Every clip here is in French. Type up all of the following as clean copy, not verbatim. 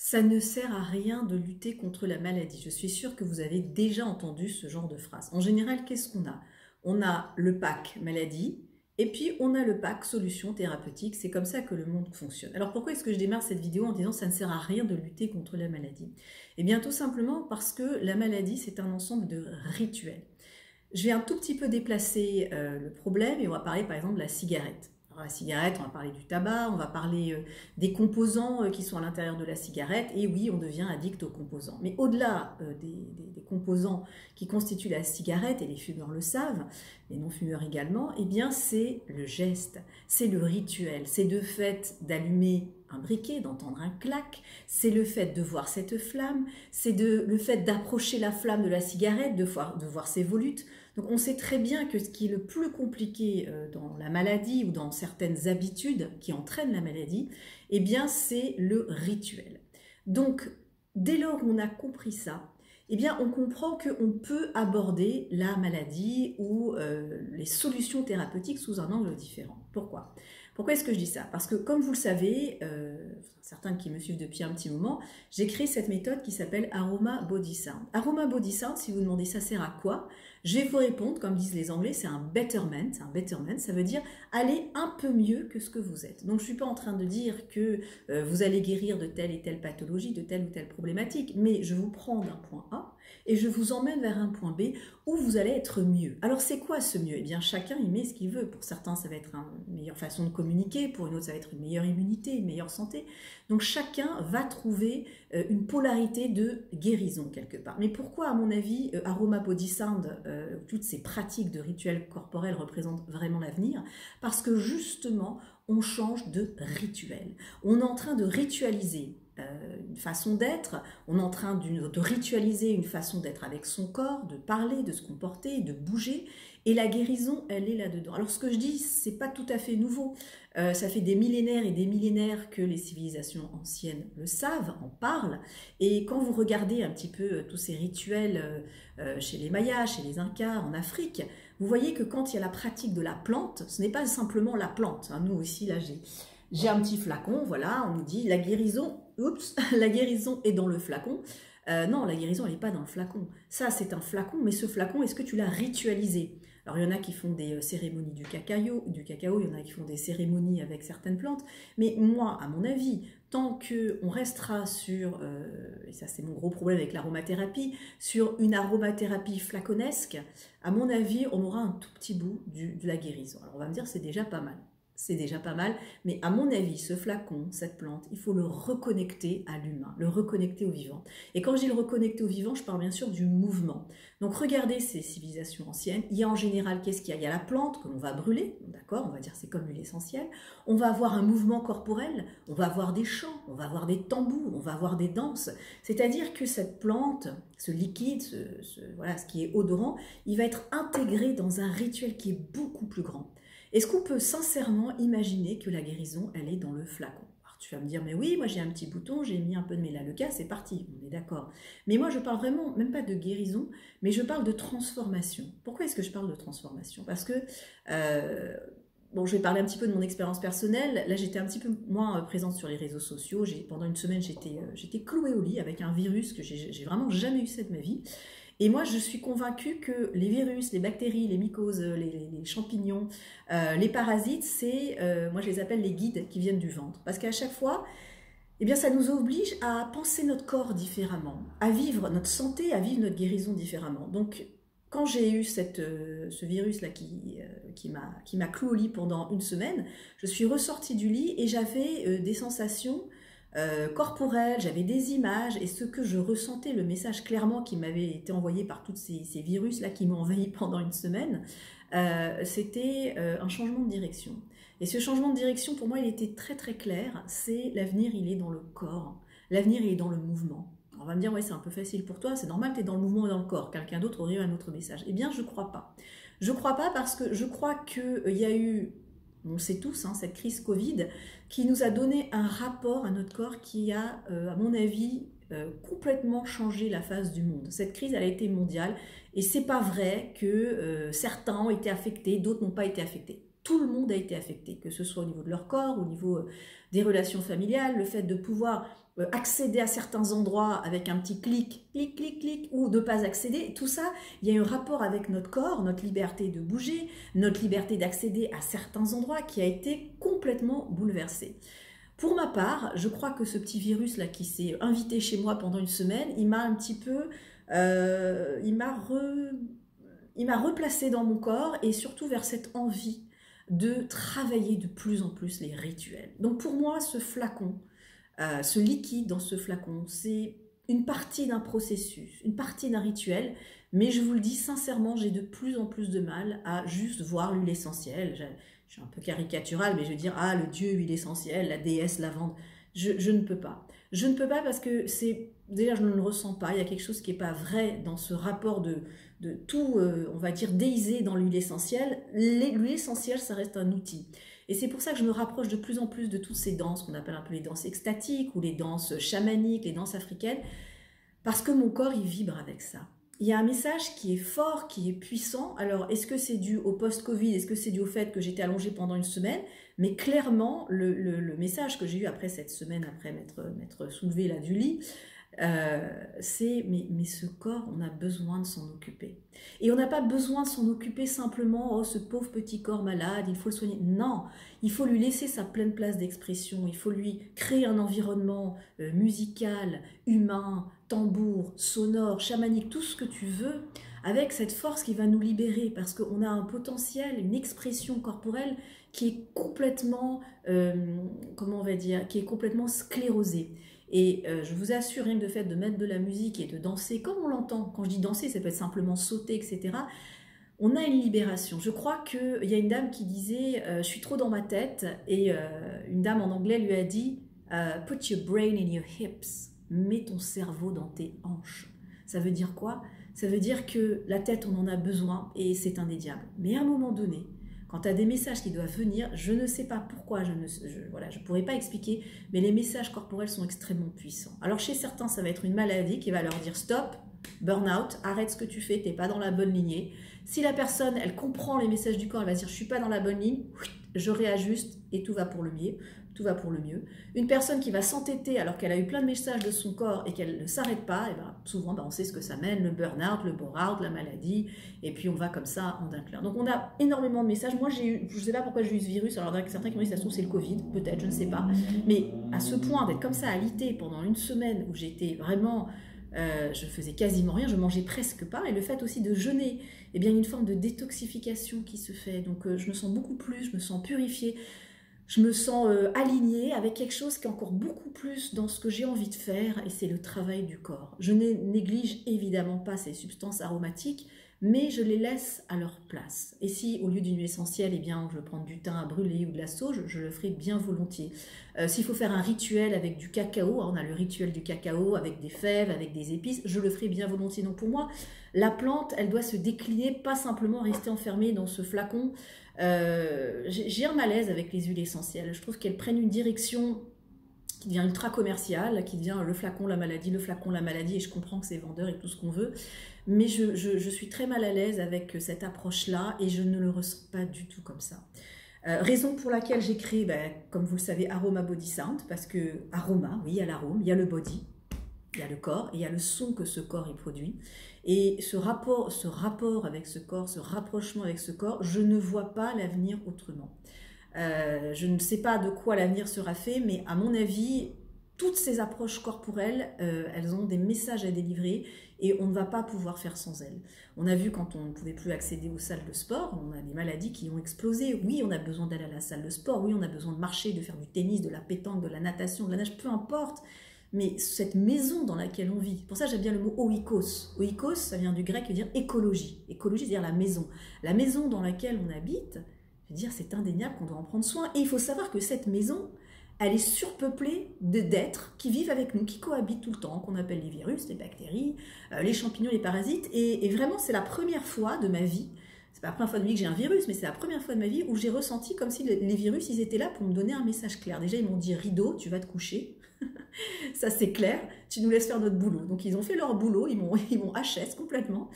Ça ne sert à rien de lutter contre la maladie. Je suis sûre que vous avez déjà entendu ce genre de phrase. En général, qu'est-ce qu'on a? On a le pack maladie et puis on a le pack solution thérapeutique. C'est comme ça que le monde fonctionne. Alors pourquoi est-ce que je démarre cette vidéo en disant ça ne sert à rien de lutter contre la maladie? Eh bien tout simplement parce que la maladie, c'est un ensemble de rituels. Je vais un tout petit peu déplacer le problème et on va parler par exemple de la cigarette. Alors, la cigarette, on va parler du tabac, on va parler des composants qui sont à l'intérieur de la cigarette, et oui, on devient addict aux composants. Mais au-delà des composants qui constituent la cigarette, et les fumeurs le savent, les non-fumeurs également, eh bien c'est le geste, c'est le rituel, c'est le fait d'allumer un briquet, d'entendre un clac, c'est le fait de voir cette flamme, c'est le fait d'approcher la flamme de la cigarette, de voir ses volutes. Donc on sait très bien que ce qui est le plus compliqué dans la maladie ou dans certaines habitudes qui entraînent la maladie, eh bien c'est le rituel. Donc dès lors qu'on a compris ça, eh bien on comprend qu'on peut aborder la maladie ou les solutions thérapeutiques sous un angle différent. Pourquoi ? Pourquoi est-ce que je dis ça? Parce que comme vous le savez, certains qui me suivent depuis un petit moment, j'ai créé cette méthode qui s'appelle Aroma Body Sound. Aroma Body Sound, si vous demandez ça sert à quoi? Je vais vous répondre, comme disent les Anglais, c'est un betterment. Un betterment, ça veut dire aller un peu mieux que ce que vous êtes. Donc je ne suis pas en train de dire que vous allez guérir de telle et telle pathologie, de telle ou telle problématique, mais je vous prends d'un point A et je vous emmène vers un point B où vous allez être mieux. Alors c'est quoi ce mieux? Eh bien chacun y met ce qu'il veut. Pour certains, ça va être une meilleure façon de communiquer, pour une autre, ça va être une meilleure immunité, une meilleure santé. Donc chacun va trouver une polarité de guérison quelque part. Mais pourquoi, à mon avis, Aroma Body Sound, toutes ces pratiques de rituels corporels représentent vraiment l'avenir? Parce que justement, on change de rituel. On est en train de ritualiser une façon d'être, on est en train de ritualiser une façon d'être avec son corps, de parler, de se comporter, de bouger, et la guérison, elle est là-dedans. Alors ce que je dis, c'est pas tout à fait nouveau, ça fait des millénaires et des millénaires que les civilisations anciennes le savent, en parlent, et quand vous regardez un petit peu tous ces rituels chez les Mayas, chez les Incas, en Afrique, vous voyez que quand il y a la pratique de la plante, ce n'est pas simplement la plante, hein. Nous aussi, là, j'ai un petit flacon, voilà, on nous dit la guérison, oups, la guérison est dans le flacon. Non, la guérison, elle n'est pas dans le flacon. Ça, c'est un flacon, mais ce flacon, est-ce que tu l'as ritualisé? Alors, il y en a qui font des cérémonies du cacao, il y en a qui font des cérémonies avec certaines plantes, mais moi, à mon avis, tant qu'on restera sur, et ça c'est mon gros problème avec l'aromathérapie, sur une aromathérapie flaconesque, à mon avis, on aura un tout petit bout de la guérison. Alors, on va me dire, c'est déjà pas mal. C'est déjà pas mal, mais à mon avis, ce flacon, cette plante, il faut le reconnecter à l'humain, le reconnecter au vivant. Et quand je dis le reconnecter au vivant, je parle bien sûr du mouvement. Donc regardez ces civilisations anciennes, il y a en général, qu'est-ce qu'il y a? Il y a la plante que l'on va brûler, d'accord, on va dire c'est comme l'huile essentielle, on va avoir un mouvement corporel, on va avoir des chants, on va avoir des tambours, on va avoir des danses, c'est-à-dire que cette plante, ce liquide, voilà, ce qui est odorant, il va être intégré dans un rituel qui est beaucoup plus grand. Est-ce qu'on peut sincèrement imaginer que la guérison, elle est dans le flacon? Alors tu vas me dire, mais oui, moi j'ai un petit bouton, j'ai mis un peu de mélaleuca, c'est parti, on est d'accord. Mais moi je parle vraiment, même pas de guérison, mais je parle de transformation. Pourquoi est-ce que je parle de transformation? Parce que, bon, je vais parler un petit peu de mon expérience personnelle. Là, j'étais un petit peu moins présente sur les réseaux sociaux. Pendant une semaine, j'étais clouée au lit avec un virus que j'ai vraiment jamais eu ça de ma vie. Et moi, je suis convaincue que les virus, les bactéries, les mycoses, les champignons, les parasites, moi je les appelle les guides qui viennent du ventre. Parce qu'à chaque fois, eh bien, ça nous oblige à penser notre corps différemment, à vivre notre santé, à vivre notre guérison différemment. Donc, quand j'ai eu ce virus-là qui m'a cloué au lit pendant une semaine, je suis ressortie du lit et j'avais des sensations corporelle, j'avais des images et ce que je ressentais, le message clairement qui m'avait été envoyé par tous ces virus-là qui m'ont envahi pendant une semaine, c'était un changement de direction. Et ce changement de direction, pour moi, il était très très clair, c'est l'avenir, il est dans le corps, l'avenir, il est dans le mouvement. On va me dire, ouais, c'est un peu facile pour toi, c'est normal, tu es dans le mouvement et dans le corps, quelqu'un d'autre aurait eu un autre message. Eh bien, je crois pas. Je crois pas parce que je crois qu'il y a eu, on sait tous, hein, cette crise Covid, qui nous a donné un rapport à notre corps qui a, à mon avis, complètement changé la face du monde. Cette crise, elle a été mondiale et c'est pas vrai que certains ont été affectés, d'autres n'ont pas été affectés. tout le monde a été affecté, que ce soit au niveau de leur corps, au niveau des relations familiales, le fait de pouvoir accéder à certains endroits avec un petit clic, clic, clic, clic, ou de ne pas accéder, tout ça, il y a un rapport avec notre corps, notre liberté de bouger, notre liberté d'accéder à certains endroits qui a été complètement bouleversée. Pour ma part, je crois que ce petit virus-là qui s'est invité chez moi pendant une semaine, il m'a un petit peu... il m'a replacé dans mon corps et surtout vers cette envie de travailler de plus en plus les rituels. Donc pour moi, ce flacon, ce liquide dans ce flacon, c'est une partie d'un processus, une partie d'un rituel, mais je vous le dis sincèrement, j'ai de plus en plus de mal à juste voir l'huile essentielle. Je suis un peu caricaturale, mais je veux dire, ah, le dieu huile essentielle, la déesse lavande, je ne peux pas. Je ne peux pas parce que déjà, je ne le ressens pas, il y a quelque chose qui n'est pas vrai dans ce rapport de tout, on va dire, déisé dans l'huile essentielle. L'huile essentielle, ça reste un outil. Et c'est pour ça que je me rapproche de plus en plus de toutes ces danses qu'on appelle un peu les danses extatiques ou les danses chamaniques, les danses africaines, parce que mon corps, il vibre avec ça. Il y a un message qui est fort, qui est puissant. Alors, est-ce que c'est dû au post-Covid? Est-ce que c'est dû au fait que j'étais allongée pendant une semaine? Mais clairement, le message que j'ai eu après cette semaine, après m'être soulevée là du lit, c'est mais ce corps, on a besoin de s'en occuper. Et on n'a pas besoin de s'en occuper simplement, oh ce pauvre petit corps malade, il faut le soigner. Non, il faut lui laisser sa pleine place d'expression, il faut lui créer un environnement musical, humain, tambour, sonore, chamanique, tout ce que tu veux, avec cette force qui va nous libérer, parce qu'on a un potentiel, une expression corporelle qui est complètement, comment on va dire, qui est complètement sclérosée. Et je vous assure, rien que le fait de mettre de la musique et de danser comme on l'entend, quand je dis danser, ça peut être simplement sauter, etc., on a une libération. Je crois qu'il y a une dame qui disait « je suis trop dans ma tête » et une dame en anglais lui a dit « put your brain in your hips », mets ton cerveau dans tes hanches. Ça veut dire quoi? Ça veut dire que la tête, on en a besoin et c'est indéniable. Mais à un moment donné, quand tu as des messages qui doivent venir, je ne sais pas pourquoi, je ne pourrais pas expliquer, mais les messages corporels sont extrêmement puissants. Alors chez certains, ça va être une maladie qui va leur dire stop, burn-out, arrête ce que tu fais, tu n'es pas dans la bonne lignée. Si la personne, elle comprend les messages du corps, elle va dire je ne suis pas dans la bonne ligne, je réajuste et tout va pour le mieux. Tout va pour le mieux. Une personne qui va s'entêter alors qu'elle a eu plein de messages de son corps et qu'elle ne s'arrête pas, et ben, souvent on sait ce que ça mène, le burn-out, le bore-out, la maladie, et puis on va comme ça en d'un clair. Donc on a énormément de messages. Moi j'ai eu, je ne sais pas pourquoi j'ai eu ce virus, alors certains qui m'ont dit ça se trouve c'est le Covid, peut-être, je ne sais pas, mais à ce point d'être comme ça alité pendant une semaine où j'étais vraiment... je faisais quasiment rien, je mangeais presque pas, et le fait aussi de jeûner, eh bien, il y a une forme de détoxification qui se fait, donc je me sens beaucoup plus, je me sens purifiée, je me sens alignée avec quelque chose qui est encore beaucoup plus dans ce que j'ai envie de faire, et c'est le travail du corps. Je ne néglige évidemment pas ces substances aromatiques, mais je les laisse à leur place. Et si au lieu d'une huile essentielle, eh bien, je veux prendre du thym à brûler ou de la sauge, je le ferai bien volontiers. S'il faut faire un rituel avec du cacao, on a le rituel du cacao avec des fèves, avec des épices, je le ferai bien volontiers. Donc pour moi, la plante, elle doit se décliner, pas simplement rester enfermée dans ce flacon. J'ai un malaise avec les huiles essentielles. Je trouve qu'elles prennent une direction qui devient ultra commerciale, qui devient le flacon, la maladie, et je comprends que c'est vendeur et tout ce qu'on veut. Mais je suis très mal à l'aise avec cette approche-là et je ne le ressens pas du tout comme ça. Raison pour laquelle j'ai créé, comme vous le savez, Aroma Body Sound, parce que aroma, oui, il y a l'arôme, il y a le body, il y a le corps, et il y a le son que ce corps y produit. Et ce rapport avec ce corps, ce rapprochement avec ce corps, je ne vois pas l'avenir autrement. Je ne sais pas de quoi l'avenir sera fait, mais à mon avis, toutes ces approches corporelles, elles ont des messages à délivrer et on ne va pas pouvoir faire sans elles. On a vu quand on ne pouvait plus accéder aux salles de sport, on a des maladies qui ont explosé. Oui, on a besoin d'aller à la salle de sport, oui, on a besoin de marcher, de faire du tennis, de la pétanque, de la natation, de la nage, peu importe. Mais cette maison dans laquelle on vit, pour ça j'aime bien le mot oikos. Oikos, ça vient du grec qui veut dire écologie. Écologie, c'est-à-dire la maison. La maison dans laquelle on habite, je veux dire, c'est indéniable qu'on doit en prendre soin. Et il faut savoir que cette maison, elle est surpeuplée d'êtres qui vivent avec nous, qui cohabitent tout le temps, qu'on appelle les virus, les bactéries, les champignons, les parasites. Et vraiment, c'est la première fois de ma vie, c'est pas la première fois de ma vie que j'ai un virus, mais c'est la première fois de ma vie où j'ai ressenti comme si les virus, ils étaient là pour me donner un message clair. Déjà, ils m'ont dit, rideau, tu vas te coucher. Ça, c'est clair, tu nous laisses faire notre boulot. Donc, ils ont fait leur boulot, ils m'ont HS complètement.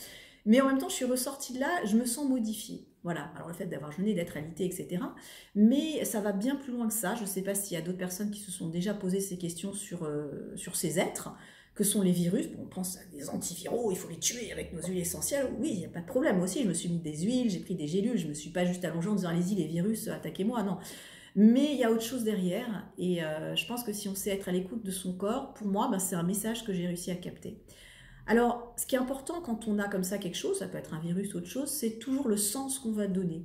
Mais en même temps, je suis ressortie de là, je me sens modifiée. Voilà, alors le fait d'avoir jeûné, d'être alité, etc. Mais ça va bien plus loin que ça. Je ne sais pas s'il y a d'autres personnes qui se sont déjà posé ces questions sur ces êtres, que sont les virus. Bon, on pense à des antiviraux, il faut les tuer avec nos huiles essentielles. Oui, il n'y a pas de problème. Moi aussi, je me suis mis des huiles, j'ai pris des gélules, je ne me suis pas juste allongée en disant allez-y les virus, attaquez-moi, non. Mais il y a autre chose derrière, et je pense que si on sait être à l'écoute de son corps, pour moi, c'est un message que j'ai réussi à capter. Alors, ce qui est important quand on a comme ça quelque chose, ça peut être un virus ou autre chose, c'est toujours le sens qu'on va donner.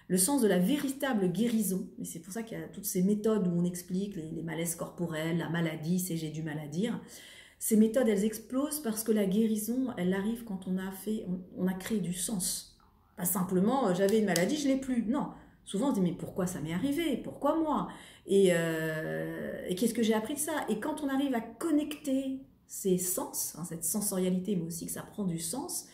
Le sens de la véritable guérison. Et c'est pour ça qu'il y a toutes ces méthodes où on explique les malaises corporels, la maladie, c'est j'ai du mal à dire. Ces méthodes, elles explosent parce que la guérison, elle arrive quand on a créé du sens. Pas simplement, j'avais une maladie, je ne l'ai plus. Non. Souvent, on se dit, mais pourquoi ça m'est arrivé? Pourquoi moi? Et qu'est-ce que j'ai appris de ça? Et quand on arrive à connecter ces sens, cette sensorialité, mais aussi que ça prend du sens,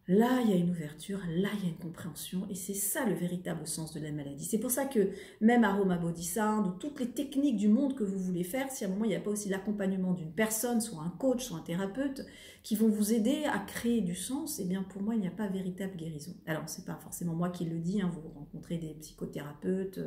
là, il y a une ouverture, là, il y a une compréhension, et c'est ça le véritable sens de la maladie. C'est pour ça que même Aroma Body Sound, ou toutes les techniques du monde que vous voulez faire, si à un moment il n'y a pas aussi l'accompagnement d'une personne, soit un coach, soit un thérapeute, qui vont vous aider à créer du sens, eh bien pour moi, il n'y a pas véritable guérison. Alors, c'est pas forcément moi qui le dis, vous rencontrez des psychothérapeutes,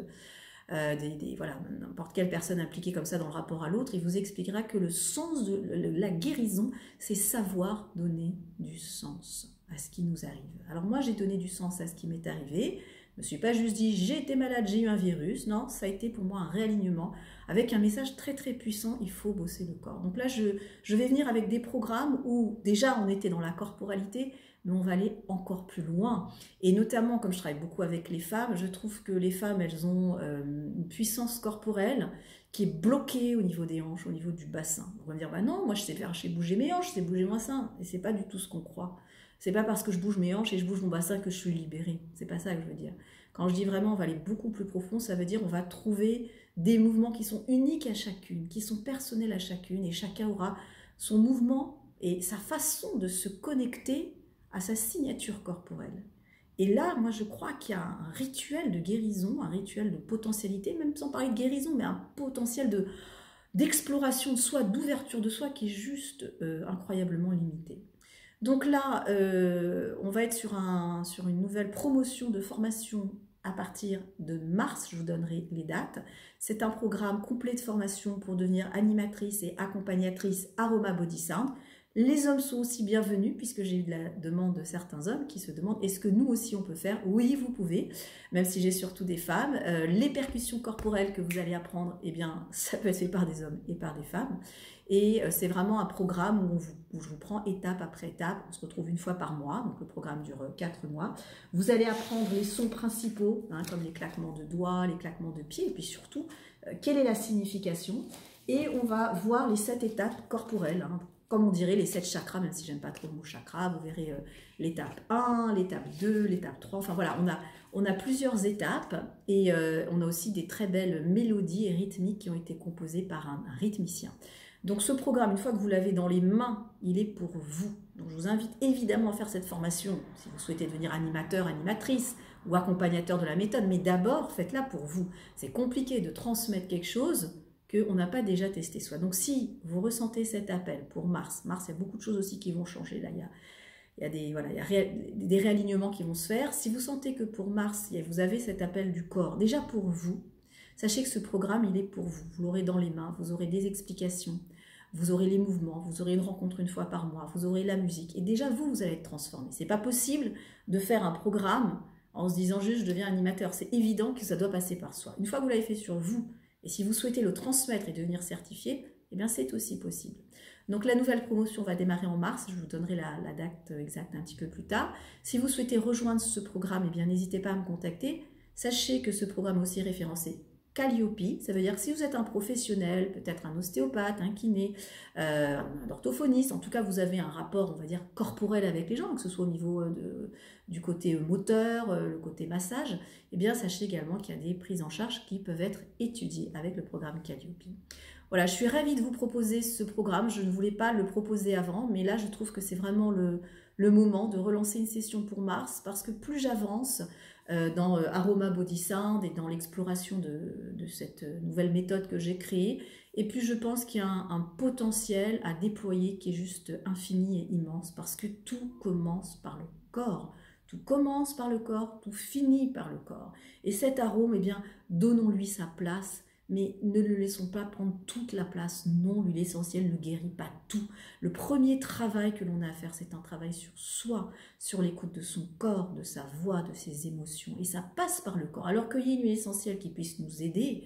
voilà, n'importe quelle personne impliquée comme ça dans le rapport à l'autre, il vous expliquera que le sens de la guérison, c'est savoir donner du sens à ce qui nous arrive. Alors moi, j'ai donné du sens à ce qui m'est arrivé. Je ne me suis pas juste dit, j'ai été malade, j'ai eu un virus. Non, ça a été pour moi un réalignement avec un message très très puissant, il faut bosser le corps. Donc là, je vais venir avec des programmes où déjà on était dans la corporalité, mais on va aller encore plus loin. Et notamment, comme je travaille beaucoup avec les femmes, je trouve que les femmes, elles ont une puissance corporelle qui est bloquée au niveau des hanches, au niveau du bassin. On va me dire, bah non, moi je sais bouger mes hanches, je sais bouger mon bassin. Et c'est pas du tout ce qu'on croit. C'est pas parce que je bouge mes hanches et je bouge mon bassin que je suis libérée. C'est pas ça que je veux dire. Quand je dis vraiment on va aller beaucoup plus profond, ça veut dire on va trouver des mouvements qui sont uniques à chacune, qui sont personnels à chacune, et chacun aura son mouvement et sa façon de se connecter à sa signature corporelle. Et là, moi je crois qu'il y a un rituel de guérison, un rituel de potentialité, même sans parler de guérison, mais un potentiel d'exploration de soi, d'ouverture de soi qui est juste incroyablement limité. Donc là, on va être sur une nouvelle promotion de formation à partir de mars, je vous donnerai les dates. C'est un programme complet de formation pour devenir animatrice et accompagnatrice Aroma Body Sound. Les hommes sont aussi bienvenus, puisque j'ai eu de la demande de certains hommes qui se demandent est-ce que nous aussi on peut faire? Oui, vous pouvez, même si j'ai surtout des femmes. Les percussions corporelles que vous allez apprendre, eh bien, ça peut être fait par des hommes et par des femmes. Et c'est vraiment un programme où je vous prends étape après étape. On se retrouve une fois par mois, donc le programme dure 4 mois. Vous allez apprendre les sons principaux, comme les claquements de doigts, les claquements de pieds, et puis surtout, quelle est la signification. Et on va voir les 7 étapes corporelles, comme on dirait les 7 chakras, même si j'aime pas trop le mot chakra. Vous verrez l'étape 1, l'étape 2, l'étape 3, enfin voilà, on a plusieurs étapes, et on a aussi des très belles mélodies et rythmiques qui ont été composées par un rythmicien. Donc ce programme, une fois que vous l'avez dans les mains, il est pour vous. Donc je vous invite évidemment à faire cette formation si vous souhaitez devenir animateur, animatrice ou accompagnateur de la méthode, mais d'abord faites-la pour vous. C'est compliqué de transmettre quelque chose qu'on n'a pas déjà testé soi. Donc si vous ressentez cet appel pour mars, il y a beaucoup de choses aussi qui vont changer. Là, il y a des réalignements qui vont se faire. Si vous sentez que pour mars, vous avez cet appel du corps, déjà pour vous, sachez que ce programme, il est pour vous. Vous l'aurez dans les mains, vous aurez des explications, vous aurez les mouvements, vous aurez une rencontre une fois par mois, vous aurez la musique. Et déjà, vous allez être transformé. C'est pas possible de faire un programme en se disant juste je deviens animateur. C'est évident que ça doit passer par soi. Une fois que vous l'avez fait sur vous, et si vous souhaitez le transmettre et devenir certifié, eh bien c'est aussi possible. Donc la nouvelle promotion va démarrer en mars, je vous donnerai la date exacte un petit peu plus tard. Si vous souhaitez rejoindre ce programme, eh bien n'hésitez pas à me contacter. Sachez que ce programme est aussi référencé Calliope, ça veut dire que si vous êtes un professionnel, peut-être un ostéopathe, un kiné, un orthophoniste, en tout cas vous avez un rapport, on va dire, corporel avec les gens, que ce soit au niveau du côté moteur, le côté massage, eh bien sachez également qu'il y a des prises en charge qui peuvent être étudiées avec le programme Calliope. Voilà, je suis ravie de vous proposer ce programme, je ne voulais pas le proposer avant, mais là je trouve que c'est vraiment le moment de relancer une session pour mars, parce que plus j'avance, dans Aroma Body Sound et dans l'exploration de cette nouvelle méthode que j'ai créée. Et plus je pense qu'il y a un potentiel à déployer qui est juste infini et immense, parce que tout commence par le corps. Tout commence par le corps, tout finit par le corps. Et cet arôme, eh bien, donnons-lui sa place, mais ne le laissons pas prendre toute la place. Non, l'huile essentielle ne guérit pas tout. Le premier travail que l'on a à faire, c'est un travail sur soi, sur l'écoute de son corps, de sa voix, de ses émotions. Et ça passe par le corps. Alors qu'il y ait une huile essentielle qui puisse nous aider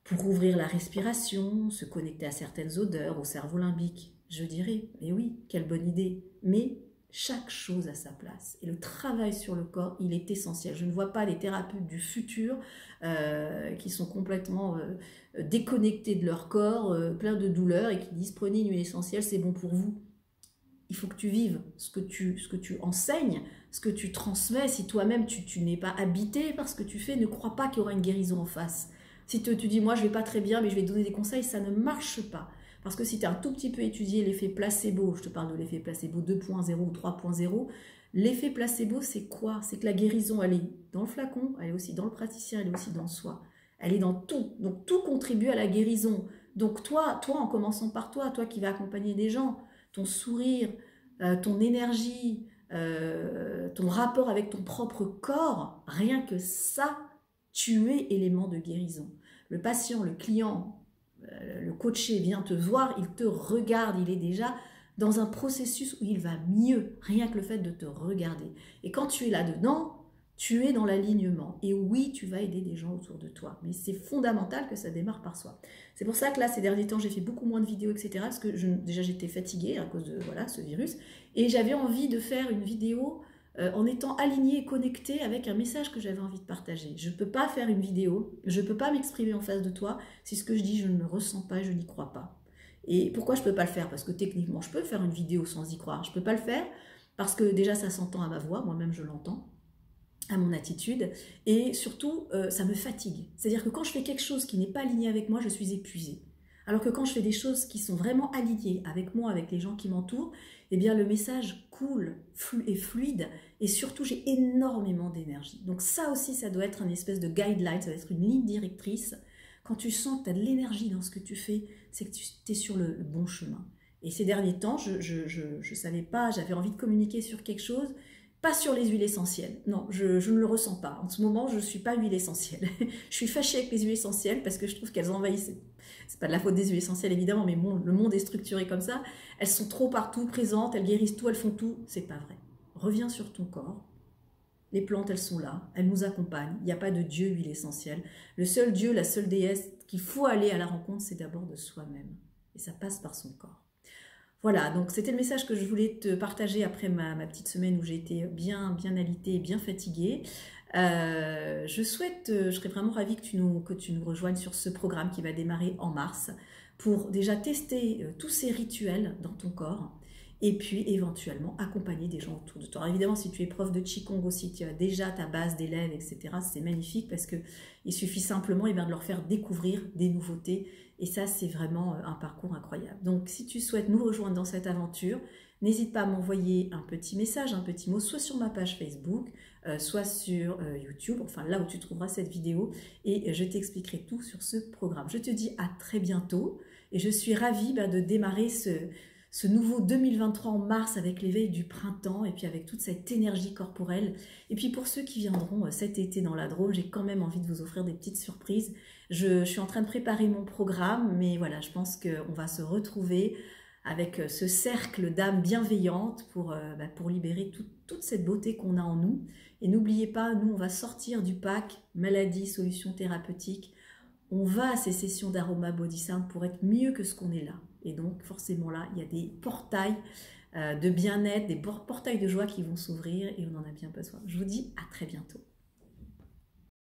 pour ouvrir la respiration, se connecter à certaines odeurs, au cerveau limbique, je dirais, mais oui, quelle bonne idée. Mais chaque chose a sa place. Et le travail sur le corps, il est essentiel. Je ne vois pas les thérapeutes du futur qui sont complètement déconnectés de leur corps, pleins de douleurs et qui disent prenez une huile essentielle, c'est bon pour vous. Il faut que tu vives ce que tu enseignes, ce que tu transmets. Si toi-même tu n'es pas habité par ce que tu fais, ne crois pas qu'il y aura une guérison en face. Si tu dis moi je vais pas très bien mais je vais te donner des conseils, ça ne marche pas. Parce que si tu as un tout petit peu étudié l'effet placebo, je te parle de l'effet placebo 2.0 ou 3.0, l'effet placebo c'est quoi? C'est que la guérison elle est dans le flacon, elle est aussi dans le praticien, elle est aussi dans soi. Elle est dans tout, donc tout contribue à la guérison. Donc toi en commençant par toi qui vas accompagner des gens, ton sourire, ton énergie, ton rapport avec ton propre corps, rien que ça, tu es élément de guérison. Le patient, le client, le coaché vient te voir, il te regarde, il est déjà dans un processus où il va mieux, rien que le fait de te regarder. Et quand tu es là-dedans, tu es dans l'alignement. Et oui, tu vas aider des gens autour de toi. Mais c'est fondamental que ça démarre par soi. C'est pour ça que là, ces derniers temps, j'ai fait beaucoup moins de vidéos, etc. Parce que déjà, j'étais fatiguée à cause de voilà, ce virus. Et j'avais envie de faire une vidéo en étant alignée et connectée avec un message que j'avais envie de partager. Je ne peux pas faire une vidéo, je ne peux pas m'exprimer en face de toi si ce que je dis, je ne me ressens pas, je n'y crois pas. Et pourquoi je ne peux pas le faire? Parce que techniquement, je peux faire une vidéo sans y croire. Je ne peux pas le faire parce que déjà, ça s'entend à ma voix, moi-même je l'entends, à mon attitude, et surtout, ça me fatigue. C'est-à-dire que quand je fais quelque chose qui n'est pas aligné avec moi, je suis épuisée. Alors que quand je fais des choses qui sont vraiment alignées avec moi, avec les gens qui m'entourent, eh bien le message coule, est fluide, et surtout j'ai énormément d'énergie. Donc ça aussi, ça doit être une espèce de guideline, ça doit être une ligne directrice. Quand tu sens que tu as de l'énergie dans ce que tu fais, c'est que tu es sur le bon chemin. Et ces derniers temps, je savais pas, j'avais envie de communiquer sur quelque chose, pas sur les huiles essentielles. Non, je ne le ressens pas. En ce moment, je ne suis pas huile essentielle. Je suis fâchée avec les huiles essentielles parce que je trouve qu'elles envahissent. C'est pas de la faute des huiles essentielles évidemment, mais bon, le monde est structuré comme ça. Elles sont trop partout présentes, elles guérissent tout, elles font tout. C'est pas vrai. Reviens sur ton corps. Les plantes, elles sont là, elles nous accompagnent. Il n'y a pas de Dieu huile essentielle. Le seul Dieu, la seule déesse qu'il faut aller à la rencontre, c'est d'abord de soi-même. Et ça passe par son corps. Voilà, donc c'était le message que je voulais te partager après ma petite semaine où j'ai été bien alitée et bien fatiguée. Je serais vraiment ravie que tu nous rejoignes sur ce programme qui va démarrer en mars pour déjà tester tous ces rituels dans ton corps et puis éventuellement accompagner des gens autour de toi. Alors évidemment, si tu es prof de Qigong aussi, tu as déjà ta base d'élèves, etc., c'est magnifique parce qu'il suffit simplement de leur faire découvrir des nouveautés et ça, c'est vraiment un parcours incroyable. Donc, si tu souhaites nous rejoindre dans cette aventure, n'hésite pas à m'envoyer un petit message, un petit mot, soit sur ma page Facebook, soit sur YouTube, enfin là où tu trouveras cette vidéo, et je t'expliquerai tout sur ce programme. Je te dis à très bientôt, et je suis ravie de démarrer ce nouveau 2023 en mars avec l'éveil du printemps, et puis avec toute cette énergie corporelle. Et puis pour ceux qui viendront cet été dans la Drôme, j'ai quand même envie de vous offrir des petites surprises. Je suis en train de préparer mon programme, mais voilà, je pense qu'on va se retrouver avec ce cercle d'âmes bienveillantes pour libérer toute cette beauté qu'on a en nous. Et n'oubliez pas, nous, on va sortir du pack maladie, solutions thérapeutiques. On va à ces sessions d'Aroma Body Sound pour être mieux que ce qu'on est là. Et donc, forcément là, il y a des portails de bien-être, des portails de joie qui vont s'ouvrir et on en a bien besoin. Je vous dis à très bientôt.